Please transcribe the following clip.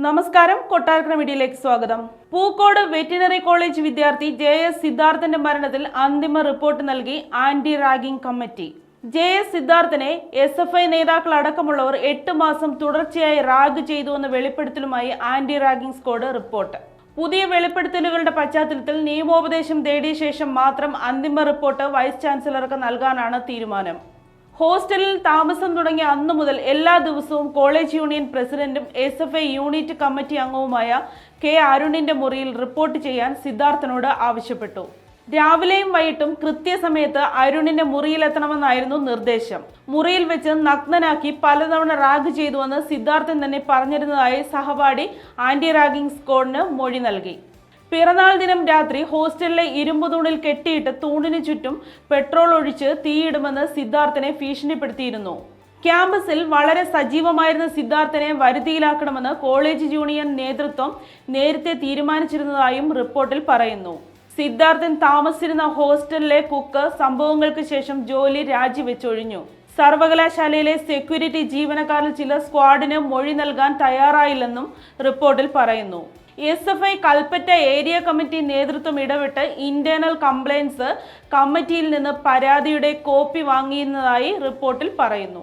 നമസ്കാരം, കൊട്ടാരക്കര മീഡിയയിലേക്ക് സ്വാഗതം. പൂക്കോട് വെറ്റിനറി കോളേജ് വിദ്യാർത്ഥി JS സിദ്ധാർത്ഥന്റെ മരണത്തിൽ അന്തിമ റിപ്പോർട്ട് നൽകി ആന്റി റാഗിംഗ് കമ്മിറ്റി. JS സിദ്ധാർത്ഥനെ SFI നേതാക്കൾ അടക്കമുള്ളവർ 8 മാസം തുടർച്ചയായി റാഗ് ചെയ്തുവെന്ന വെളിപ്പെടുത്തലുമായി ആന്റി റാഗിംഗ് സ്ക്വാഡ് റിപ്പോർട്ട്. പുതിയ വെളിപ്പെടുത്തലുകളുടെ പശ്ചാത്തലത്തിൽ നിയമോപദേശം തേടിയ ശേഷം മാത്രം അന്തിമ റിപ്പോർട്ട് വൈസ് ചാൻസലർക്ക് നൽകാനാണ് തീരുമാനം. ഹോസ്റ്റലിൽ താമസം തുടങ്ങിയ അന്നു മുതൽ എല്ലാ ദിവസവും കോളേജ് യൂണിയൻ പ്രസിഡന്റും SFI യൂണിറ്റ് കമ്മിറ്റി അംഗവുമായ K. അരുണിന്റെ മുറിയിൽ റിപ്പോർട്ട് ചെയ്യാൻ സിദ്ധാർത്ഥനോട് ആവശ്യപ്പെട്ടു. രാവിലെയും വൈകിട്ടും കൃത്യസമയത്ത് അരുണിന്റെ മുറിയിലെത്തണമെന്നായിരുന്നു നിർദ്ദേശം. മുറിയിൽ വെച്ച് നഗ്നനാക്കി പലതവണ റാഗ് ചെയ്തുവെന്ന് സിദ്ധാർത്ഥൻ തന്നെ പറഞ്ഞിരുന്നതായി സഹപാഠി ആന്റി റാഗിംഗ് സ്ക്വാഡിന് മൊഴി നൽകി. പിറന്നാൾ ദിനം രാത്രി ഹോസ്റ്റലിലെ ഇരുമ്പ് തൂണിൽ കെട്ടിയിട്ട് തൂണിന് ചുറ്റും പെട്രോൾ ഒഴിച്ച് തീയിടുമെന്ന് സിദ്ധാർത്ഥനെ ഭീഷണിപ്പെടുത്തിയിരുന്നു. ക്യാമ്പസിൽ വളരെ സജീവമായിരുന്ന സിദ്ധാർത്ഥനെ വരുതിയിലാക്കണമെന്ന് കോളേജ് യൂണിയൻ നേതൃത്വം നേരത്തെ തീരുമാനിച്ചിരുന്നതായും റിപ്പോർട്ടിൽ പറയുന്നു. സിദ്ധാർത്ഥൻ താമസിച്ചിരുന്ന ഹോസ്റ്റലിലെ കുക്ക് സംഭവങ്ങൾക്ക് ശേഷം ജോലി രാജിവെച്ചൊഴിഞ്ഞു. സർവകലാശാലയിലെ സെക്യൂരിറ്റി ജീവനക്കാരിൽ ചില സ്ക്വാഡിന് മൊഴി നൽകാൻ തയ്യാറായില്ലെന്നും റിപ്പോർട്ടിൽ പറയുന്നു. SFI കൽപ്പറ്റ ഏരിയ കമ്മിറ്റി നേതൃത്വം ഇടപെട്ട് ഇന്റേണൽ കംപ്ലയിൻസ് കമ്മിറ്റിയിൽ നിന്ന് പരാതിയുടെ കോപ്പി വാങ്ങിയിരുന്നതായി റിപ്പോർട്ടിൽ പറയുന്നു.